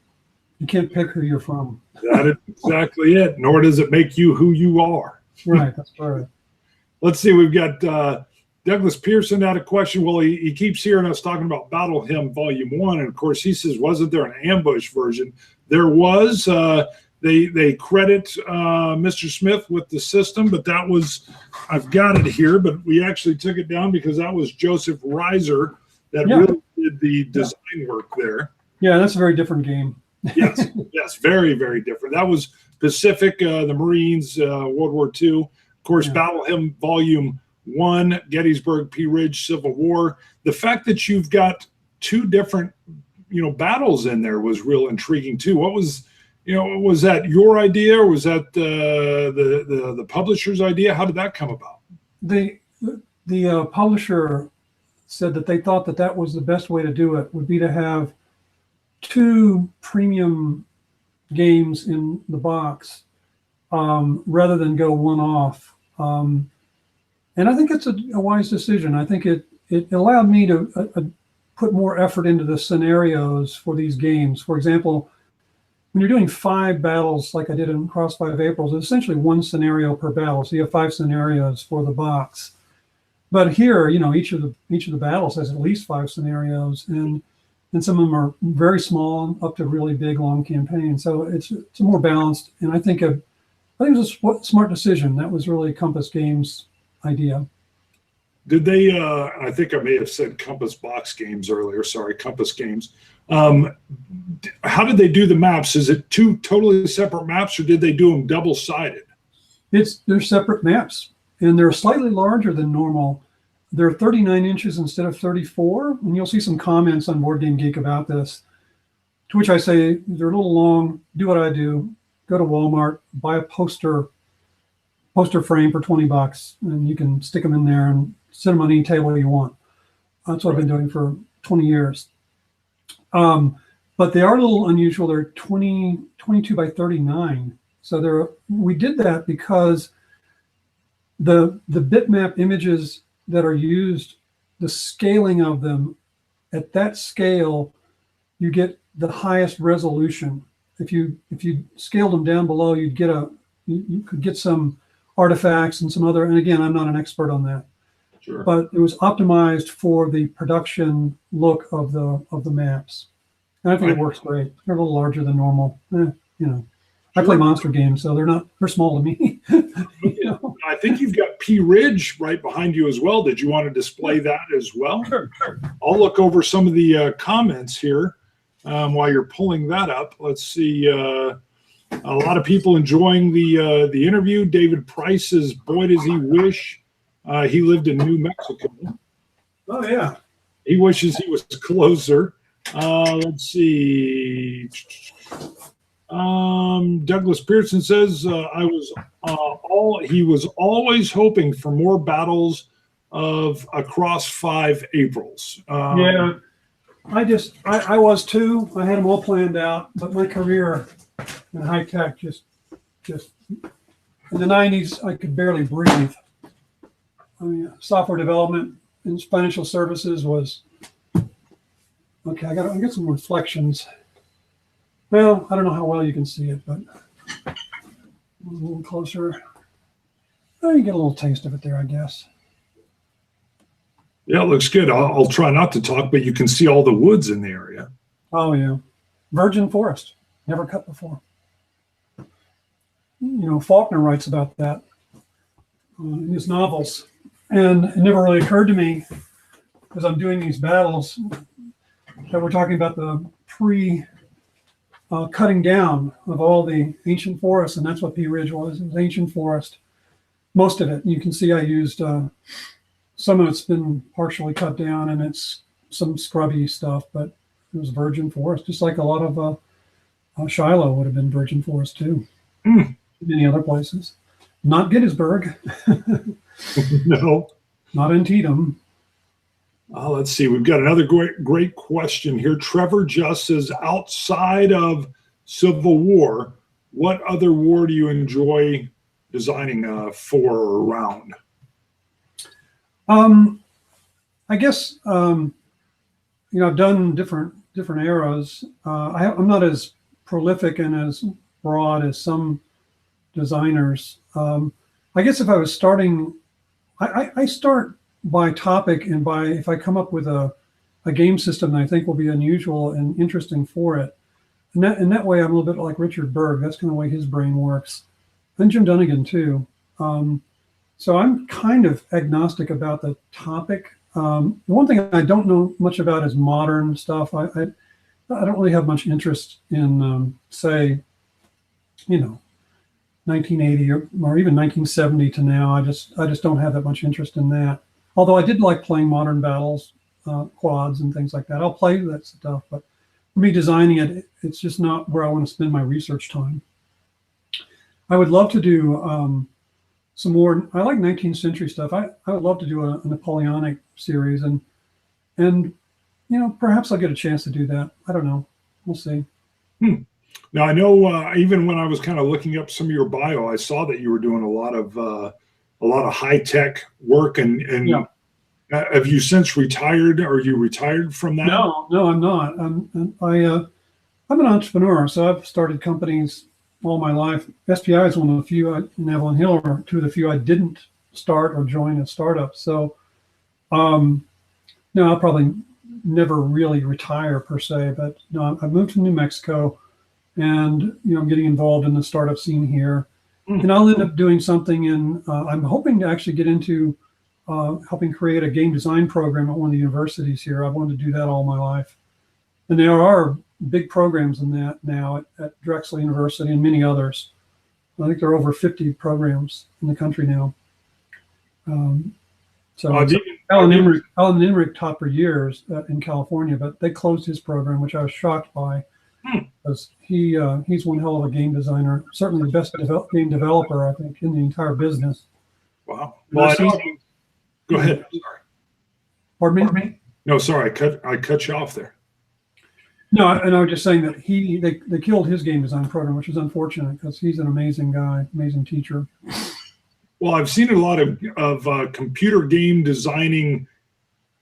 You can't pick who you're from. That is exactly it. Nor does it make you who you are. Right. That's right. Let's see. We've got Douglas Pearson had a question. Well, he keeps hearing us talking about Battle Hymn Volume 1. And, of course, he says, wasn't there an ambush version? There was. They credit Mr. Smith with the system, but that was, I've got it here, but we actually took it down because that was Joseph Reiser that really did the design work there. Yeah, that's a very different game. Yes, very, very different. That was Pacific, the Marines, World War II. Of course, Battle Hymn Volume 1, Gettysburg Pea Ridge, Civil War. The fact that you've got two different, battles in there was real intriguing too. What was, was that your idea, or was that the publisher's idea? How did that come about? The publisher said that they thought that was the best way to do it, would be to have two premium games in the box rather than go one off. And I think it's a wise decision. I think it allowed me to put more effort into the scenarios for these games. For example, when you're doing 5 battles like I did in Cross 5 Aprils, it's essentially 1 scenario per battle. So you have 5 scenarios for the box. But here, each of the battles has at least 5 scenarios, and some of them are very small up to really big, long campaigns. So it's more balanced, and I think it was a smart decision. That was really Compass Games' idea. Did they? I think I may have said Compass Box Games earlier. Sorry, Compass Games. How did they do the maps? Is it 2 totally separate maps, or did they do them double-sided? They're separate maps, and they're slightly larger than normal. They're 39 inches instead of 34, and you'll see some comments on Board Game Geek about this, to which I say they're a little long. Do what I do. Go to Walmart, buy a poster frame for $20, and you can stick them in there and sit them on any table you want. That's what I've been doing for 20 years. But they are a little unusual. They're 22 by 39. So we did that because the bitmap images that are used, the scaling of them, at that scale, you get the highest resolution. If you scaled them down below, you could get some artifacts and some other, and again, I'm not an expert on that. Sure. But it was optimized for the production look of the maps. And I think it works great. They're a little larger than normal. I play monster games, so they're small to me. I think you've got Pea Ridge right behind you as well. Did you want to display that as well? Sure. I'll look over some of the comments here while you're pulling that up. Let's see. A lot of people enjoying the interview. David Price says, boy, does he wish he lived in New Mexico. Oh, yeah. He wishes he was closer. Let's see. Douglas Pearson says, he was always hoping for more battles of across 5 Aprils. Yeah, I was too. I had them all planned out, but my career in high tech just in the 90s, I could barely breathe. I mean, software development and financial services was okay. I got some reflections. Well, I don't know how well you can see it, but a little closer. Oh, you get a little taste of it there, I guess. Yeah, it looks good. I'll try not to talk, but you can see all the woods in the area. Oh, yeah. Virgin forest, never cut before. Faulkner writes about that in his novels. And it never really occurred to me, as I'm doing these battles, that we're talking about the cutting down of all the ancient forests, and that's what Pea Ridge was. It was ancient forest, most of it. You can see I used some of it's been partially cut down, and it's some scrubby stuff, but it was virgin forest, just like a lot of Shiloh would have been virgin forest too. Many other places, not Gettysburg. No, not Antietam. Let's see. We've got another great question here. Trevor Just says, outside of Civil War, what other war do you enjoy designing for or around? I guess I've done different eras. I'm not as prolific and as broad as some designers. I guess if I was starting, I start by topic and by if I come up with a game system that I think will be unusual and interesting for it. And that way I'm a little bit like Richard Berg. That's kind of the way his brain works. And Jim Dunnigan too. So I'm kind of agnostic about the topic. The one thing I don't know much about is modern stuff. I don't really have much interest in, say, 1980 or even 1970 to now. I just don't have that much interest in that. Although I did like playing modern battles, quads and things like that. I'll play that stuff, but for me designing it, it's just not where I want to spend my research time. I would love to do some more. I like 19th century stuff. I would love to do a Napoleonic series, and perhaps I'll get a chance to do that. I don't know. We'll see. Now I know even when I was kind of looking up some of your bio, I saw that you were doing a lot of high tech work. And yeah. Have you since retired? Are you retired from that? No, I'm not. I'm an entrepreneur, so I've started companies all my life. SPI is one of the few, and Evelyn Hill are two of the few I didn't start or join a startup. So, no, I'll probably never really retire per se, but no, I moved to New Mexico, and I'm getting involved in the startup scene here, and I'll end up doing something in. I'm hoping to actually get into helping create a game design program at one of the universities here. I've wanted to do that all my life, and there are big programs in that now at Drexel University and many others. I think there are over 50 programs in the country now. Alan Emmerich taught for years in California, but they closed his program, which I was shocked by, because he's one hell of a game designer, certainly the best game developer, I think, in the entire business. Wow. Well, go ahead. Sorry. Pardon me? No, sorry, I cut you off there. No, and I was just saying that they killed his game design program, which is unfortunate because he's an amazing guy, amazing teacher. Well, I've seen a lot of computer game designing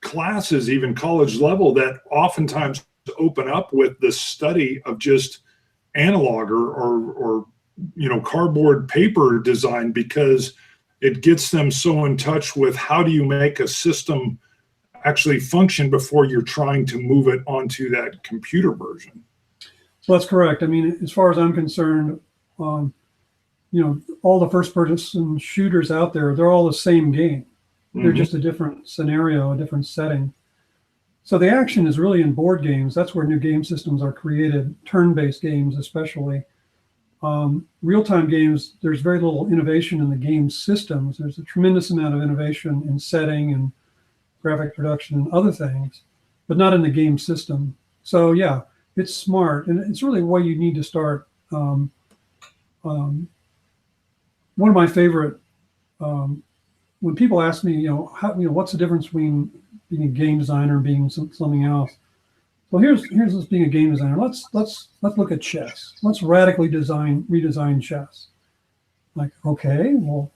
classes, even college level, that oftentimes open up with the study of just analog or cardboard paper design, because it gets them so in touch with how do you make a system actually function before you're trying to move it onto that computer version. So that's correct. I mean, as far as I'm concerned, all the first-person shooters out there, they're all the same game. They're just a different scenario, a different setting. So the action is really in board games. That's where new game systems are created, turn-based games especially. Real-time games, there's very little innovation in the game systems. There's a tremendous amount of innovation in setting and graphic production and other things, but not in the game system. So yeah, it's smart, and it's really where you need to start. One of my favorite, when people ask me, what's the difference between being a game designer and being something else? Well, here's this being a game designer. Let's look at chess. Let's radically redesign chess. Like, okay, well,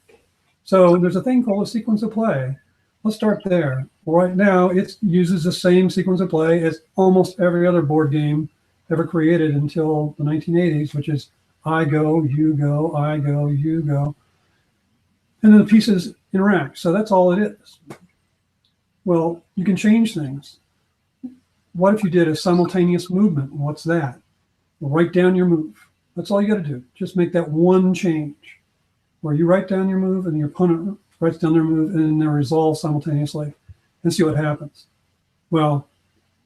so there's a thing called a sequence of play. Let's start there. Right now, it uses the same sequence of play as almost every other board game ever created until the 1980s, which is I go, you go, I go, you go. And then the pieces interact. So that's all it is. Well, you can change things. What if you did a simultaneous movement? What's that? Well, write down your move. That's all you got to do. Just make that one change where you write down your move and your opponent writes down their move, and they're resolved simultaneously, and see what happens. Well,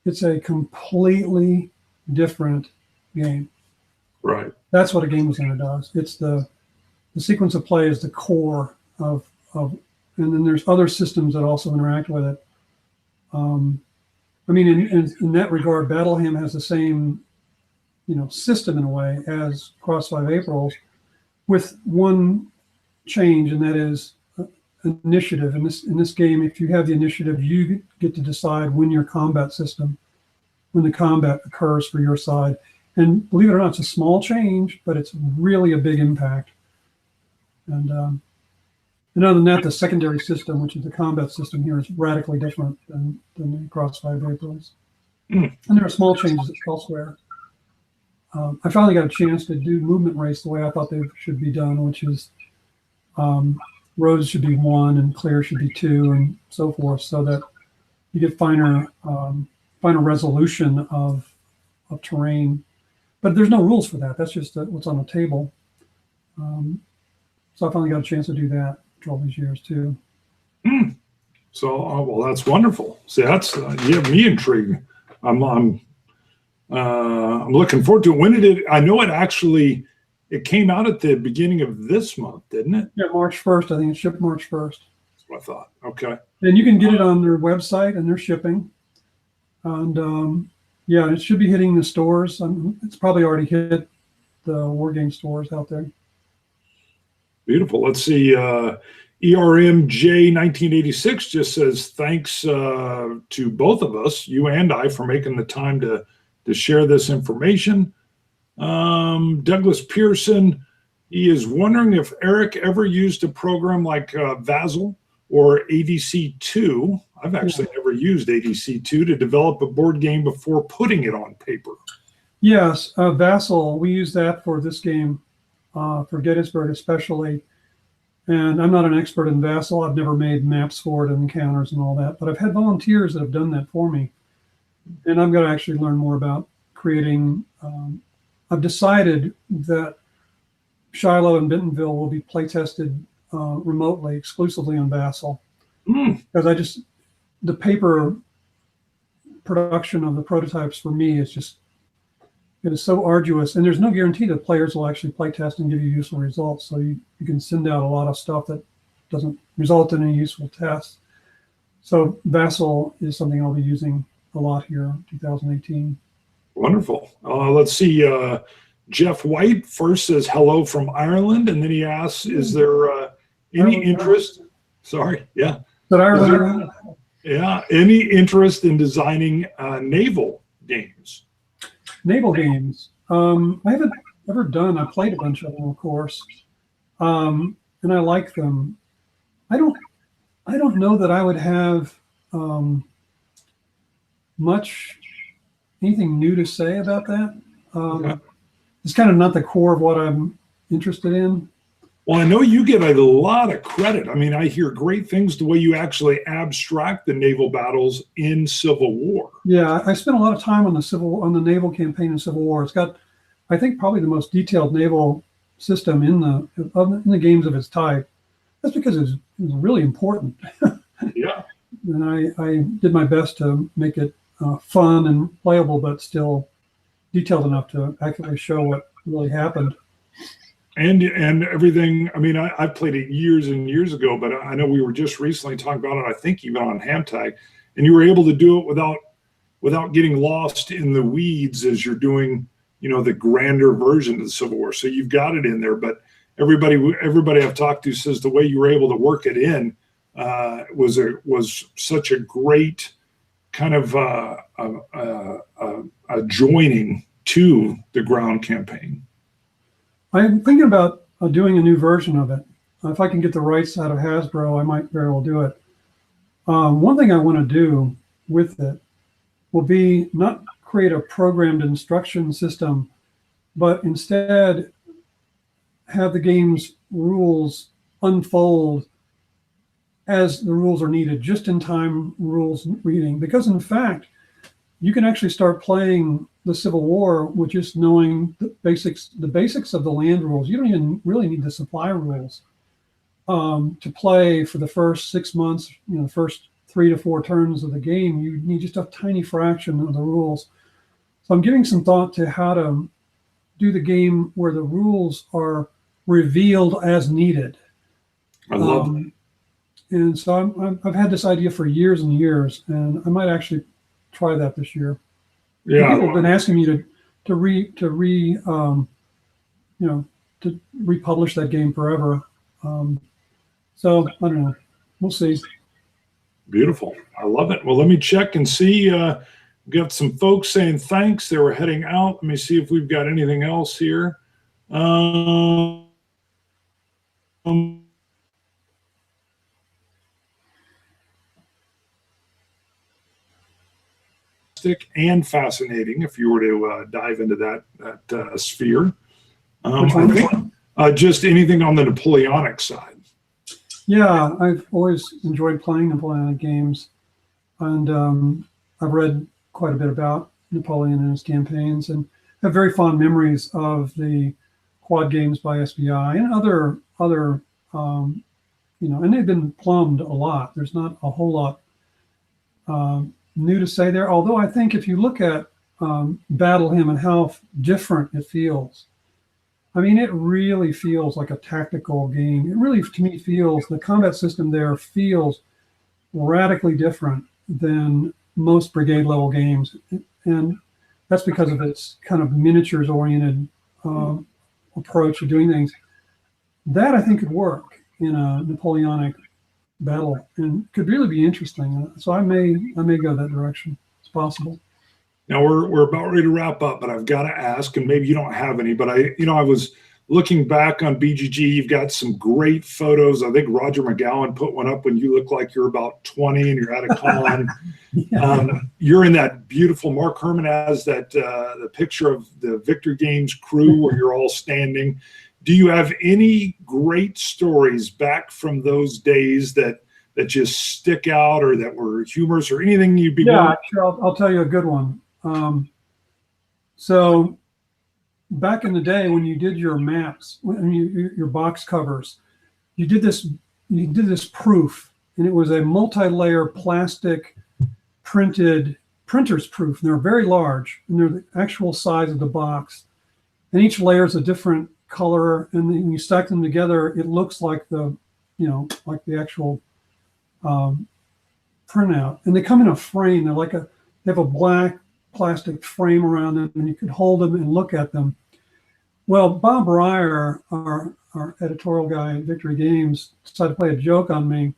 it's a completely different game. Right. That's what a game designer does. It's the sequence of play is the core of, and then there's other systems that also interact with it. I mean, in that regard, Battleham has the same, system in a way as Cross 5 Aprils, with one change, and that is initiative. In this game, if you have the initiative, you get to decide when the combat occurs for your side. And believe it or not, it's a small change, but it's really a big impact. And other than that, the secondary system, which is the combat system here, is radically different than the Cross 5 Aprils. And there are small changes elsewhere. I finally got a chance to do movement race the way I thought they should be done, which is roads should be 1 and clear should be 2 and so forth, so that you get finer resolution of terrain. But there's no rules for that. That's just what's on the table. So I finally got a chance to do that after all these years too. So, well, that's wonderful. See, that's you have me intrigued. I'm looking forward to it. When did it? I know it came out at the beginning of this month, didn't it? Yeah, March 1st. I think it shipped March 1st. That's what I thought. Okay. And you can get it on their website, and they're shipping. And yeah, it should be hitting the stores. It's probably already hit the War Game stores out there. Beautiful. Let's see. ERMJ 1986 just says, thanks to both of us, you and I, for making the time to share this information. Douglas Pearson, he is wondering if Eric ever used a program like Vassal or ADC2. I've actually never used ADC2 to develop a board game before putting it on paper. Yes, Vassal, we use that for this game, for Gettysburg especially. And I'm not an expert in Vassal. I've never made maps for it and encounters and all that, but I've had volunteers that have done that for me. And I'm going to actually learn more about creating. I've decided that Shiloh and Bentonville will be play tested remotely, exclusively on Vassal. Because the paper production of the prototypes for me is it is so arduous, and there's no guarantee that players will actually play test and give you useful results. So you can send out a lot of stuff that doesn't result in any useful tests. So Vassal is something I'll be using a lot here in 2018. Wonderful. Let's see. Jeff White first says hello from Ireland, and then he asks, is there any interest? Sorry. Yeah. But Ireland. Yeah. Any interest in designing naval games? Naval games. I haven't ever done. I played a bunch of them, of course, and I like them. I don't know that I would have anything new to say about that. It's kind of not the core of what I'm interested in. Well, I know you get a lot of credit. I mean, I hear great things the way you actually abstract the naval battles in Civil War. Yeah, I spent a lot of time on the naval campaign in Civil War. It's got, I think, probably the most detailed naval system in the games of its type. That's because it was really important. Yeah. And I did my best to make it fun and playable, but still detailed enough to accurately show what really happened. And everything. I mean, I played it years and years ago, but I know we were just recently talking about it. I think even on Hamtag, and you were able to do it without getting lost in the weeds as you're doing, the grander version of the Civil War. So you've got it in there, but everybody I've talked to says the way you were able to work it in was such a great kind of a joining to the ground campaign. I'm thinking about doing a new version of it. If I can get the rights out of Hasbro, I might very well do it. One thing I want to do with it will be not create a programmed instruction system, but instead have the game's rules unfold as the rules are needed, just in time rules reading. Because in fact, you can actually start playing the Civil War with just knowing the basics of the land rules. You don't even really need the supply rules to play for the first 6 months, the first 3 to 4 turns of the game. You need just a tiny fraction of the rules. So I'm giving some thought to how to do the game where the rules are revealed as needed. I love it. And so I've had this idea for years and years, and I might actually try that this year. Yeah, people have been asking me to republish that game forever. So I don't know. We'll see. Beautiful. I love it. Well, let me check and see. We've got some folks saying thanks. They were heading out. Let me see if we've got anything else here. And fascinating if you were to dive into that sphere. I think just anything on the Napoleonic side. Yeah, I've always enjoyed playing Napoleonic games, and I've read quite a bit about Napoleon and his campaigns, and have very fond memories of the quad games by SBI and other and they've been plumbed a lot. There's not a whole lot new to say there, although I think if you look at Battle Hymn and how different it feels, I mean, it really feels like a tactical game. It really, to me, the combat system there feels radically different than most brigade level games. And that's because of its kind of miniatures oriented approach of doing things. That I think could work in a Napoleonic battle and could really be interesting. So I may go that direction. It's possible. Now we're about ready to wrap up, but I've got to ask, and maybe you don't have any, but I was looking back on BGG. You've got some great photos. I think Roger McGowan put one up when you look like you're about 20 and you're at a con. Yeah. You're in that beautiful, Mark Herman has that the picture of the Victor Games crew where you're all standing. Do you have any great stories back from those days that just stick out or that were humorous or anything you'd be willing? Yeah, sure. I'll tell you a good one. So back in the day when you did your maps, your box covers, you did this proof, and it was a multi-layer plastic printer's proof. And they're very large, and they're the actual size of the box. And each layer is a different color, and then you stack them together, it looks like the actual printout. And they come in a frame. They have a black plastic frame around them, and you can hold them and look at them. Well, Bob Ryer, our editorial guy at Victory Games, decided to play a joke on me.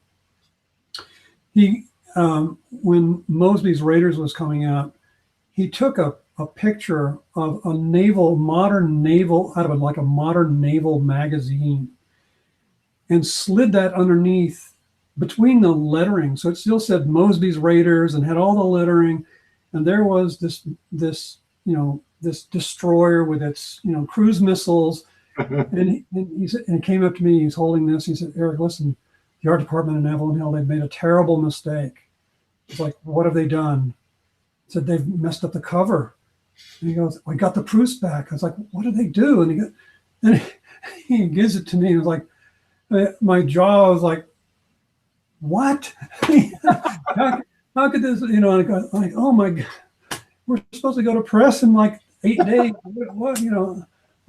He, when Mosby's Raiders was coming out, he took a picture of a modern naval magazine and slid that underneath between the lettering. So it still said Mosby's Raiders and had all the lettering. And there was this destroyer with its, cruise missiles. and he said, and he came up to me, he's holding this. He said, "Eric, listen, the art department in Avalon Hill, they've made a terrible mistake." It's like, "What have they done?" He said, "They've messed up the cover." And he goes, "I got the proofs back." I was like, "What did they do?" And he gives it to me. And it was like, my jaw was like, "What?" How could this, and I go, like, "Oh my God, we're supposed to go to press in like 8 days." What,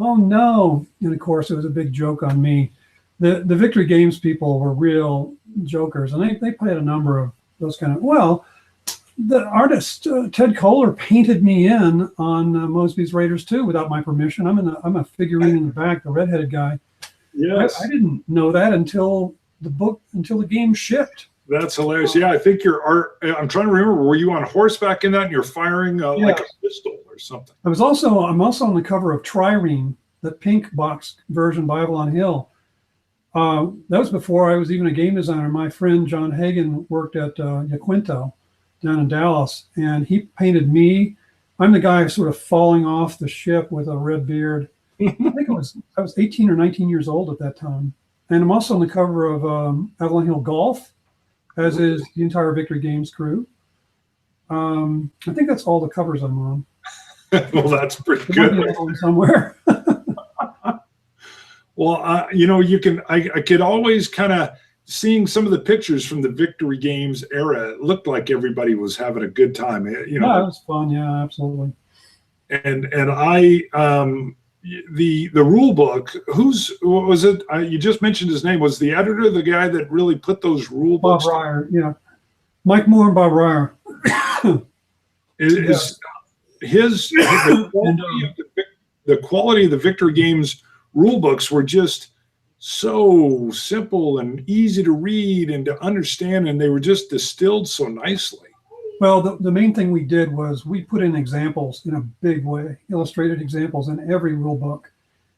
Oh no! And of course, it was a big joke on me. The Victory Games people were real jokers, and they played a number of those kind of. Well, the artist Ted Kohler painted me in on Mosby's Raiders 2 without my permission. I'm a figurine in the back, the redheaded guy. Yes, I didn't know that until the game shipped. that's hilarious. Yeah, I think your art. I'm trying to remember. Were you on horseback in that, and you're firing like a pistol or something? I'm also on the cover of Trireme, the pink box version by Avalon Hill. That was before I was even a game designer. My friend John Hagan worked at Yaquinto down in Dallas, and he painted me. I'm the guy sort of falling off the ship with a red beard. I think I was 18 or 19 years old at that time. And I'm also on the cover of Avalon Hill Golf, as is the entire Victory Games crew. I think that's all the covers I'm on. Well, that's pretty There might good. be another one somewhere. Well, you know, I could always kind of seeing some of the pictures from the Victory Games era. It looked like everybody was having a good time. You know, Yeah, it was fun. Yeah, absolutely. and I the rule book. What was it? You just mentioned his name. Was the editor the guy that really put those rule Bob books? Ryer, yeah. Mike Moore and Bob Ryer. Is his the quality of the Victory Games rule books were just so simple and easy to read and to understand, and they were just distilled so nicely. Well, the main thing we did was we put in examples in a big way, illustrated examples in every rule book.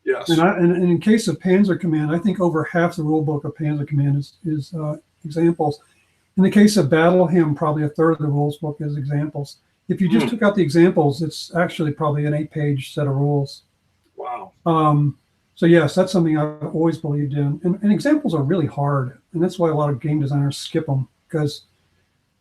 Yes. And in case of Panzer Command, I think over half the rule book of Panzer Command is examples. In the case of Battle Hymn, probably a third of the rules book is examples. If you just took out the examples, it's actually probably an 8-page set of rules. Wow. So yes, that's something I've always believed in. And examples are really hard. And that's why a lot of game designers skip them, because,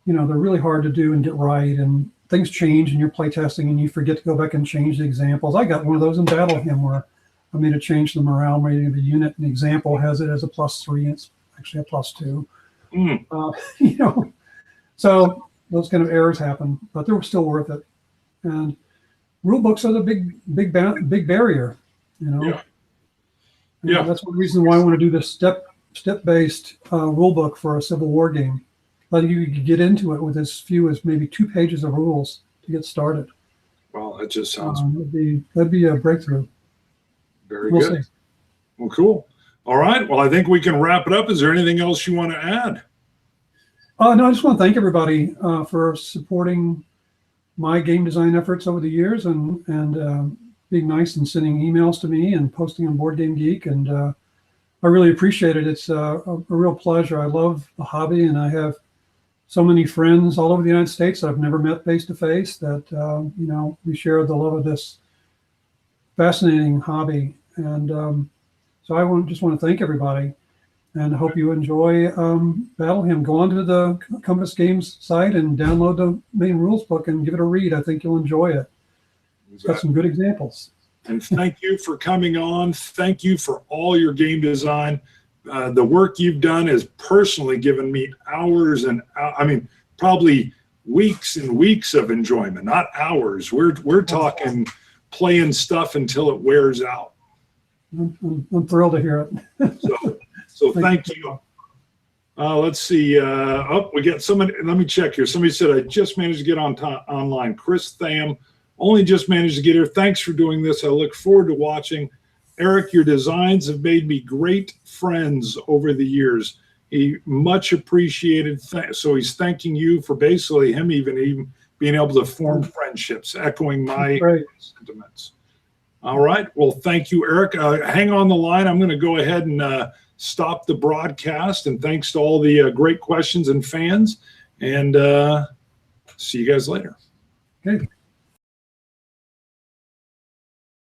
you know, they're really hard to do and get right. And things change and you're playtesting and you forget to go back and change the examples. I got one of those in Battle Hymn where I made a change to the morale rating of the unit, and the example has it as a +3, and it's actually a +2. You know, so those kind of errors happen, but they were still worth it. And rule books are the big barrier, you know. Yeah. And Yeah. that's one reason why I want to do this step-based rule book for a Civil War game. Letting you get into it with as few as maybe 2 pages of rules to get started. Well, that just sounds that'd be a breakthrough. very We'll good. see. Well, cool. All right. Well, I think we can wrap it up. Is there anything else you want to add? No, I just want to thank everybody for supporting my game design efforts over the years and being nice and sending emails to me and posting on Board Game Geek. And I really appreciate it. It's a real pleasure. I love the hobby, and I have so many friends all over the United States that I've never met face to face that, you know, we share the love of this fascinating hobby. And so I just want to thank everybody. And I hope you enjoy Battle Hymn. Go onto the Compass Games site and download the main rules book and give it a read. I think you'll enjoy it. It's got some good examples. And thank you for coming on. Thank you for all your game design. The work you've done has personally given me hours and probably weeks and weeks of enjoyment, not hours. We're talking playing stuff until it wears out. I'm thrilled to hear it. So thank you. Let's see. We got somebody. Let me check here. Somebody said, I just managed to get online. Chris Tham, only just managed to get here. Thanks for doing this. I look forward to watching. Eric, your designs have made me great friends over the years. He much appreciated. So he's thanking you for basically him even being able to form friendships, echoing my sentiments. All right. Well, thank you, Eric. Hang on the line. I'm going to go ahead and stop the broadcast. And thanks to all the great questions and fans. And see you guys later. Okay.